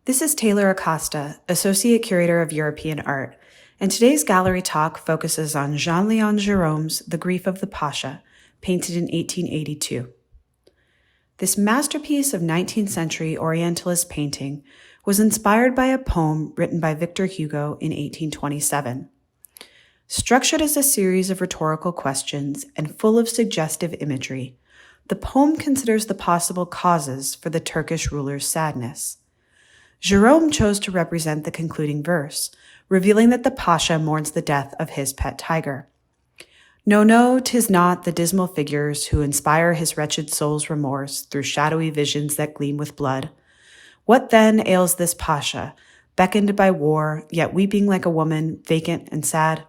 This is Taylor Acosta, Associate Curator of European Art, and today's gallery talk focuses on Jean-Léon Gérôme's The Grief of the Pasha, painted in 1882. This masterpiece of 19th century Orientalist painting was inspired by a poem written by Victor Hugo in 1827. Structured as a series of rhetorical questions and full of suggestive imagery, the poem considers the possible causes for the Turkish ruler's sadness. Gérôme chose to represent the concluding verse, revealing that the Pasha mourns the death of his pet tiger. No, no, 'tis not the dismal figures who inspire his wretched soul's remorse through shadowy visions that gleam with blood. What then ails this Pasha, beckoned by war, yet weeping like a woman, vacant and sad?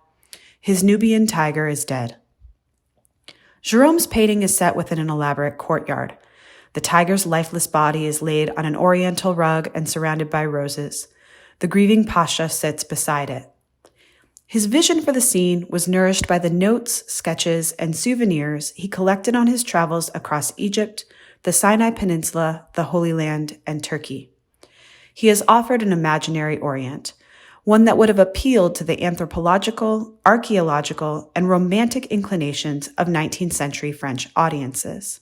His Nubian tiger is dead. Gérôme's painting is set within an elaborate courtyard. The tiger's lifeless body is laid on an oriental rug and surrounded by roses. The grieving Pasha sits beside it. His vision for the scene was nourished by the notes, sketches, and souvenirs he collected on his travels across Egypt, the Sinai Peninsula, the Holy Land, and Turkey. He has offered an imaginary Orient, one that would have appealed to the anthropological, archaeological, and romantic inclinations of 19th century French audiences.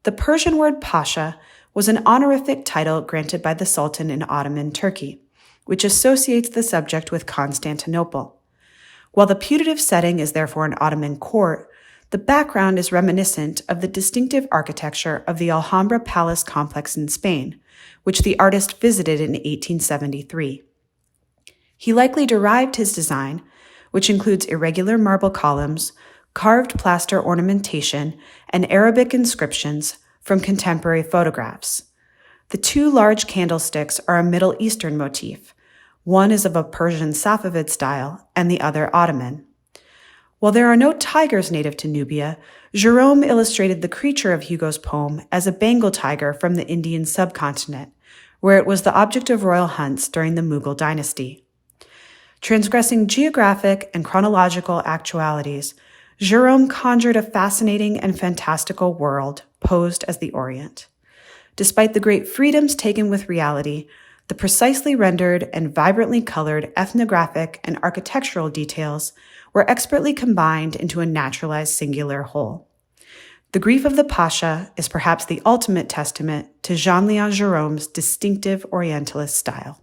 The Persian word Pasha was an honorific title granted by the Sultan in Ottoman Turkey, which associates the subject with Constantinople. While the putative setting is therefore an Ottoman court, the background is reminiscent of the distinctive architecture of the Alhambra Palace complex in Spain, which the artist visited in 1873. He likely derived his design, which includes irregular marble columns, carved plaster ornamentation, and Arabic inscriptions, from contemporary photographs. The two large candlesticks are a Middle Eastern motif. One is of a Persian Safavid style, and the other Ottoman. While there are no tigers native to Nubia, Gérôme illustrated the creature of Hugo's poem as a Bengal tiger from the Indian subcontinent, where it was the object of royal hunts during the Mughal dynasty. Transgressing geographic and chronological actualities, Gérôme conjured a fascinating and fantastical world posed as the Orient. Despite the great freedoms taken with reality, the precisely rendered and vibrantly colored ethnographic and architectural details were expertly combined into a naturalized singular whole. The Grief of the Pasha is perhaps the ultimate testament to Jean-Léon Gérôme's distinctive Orientalist style.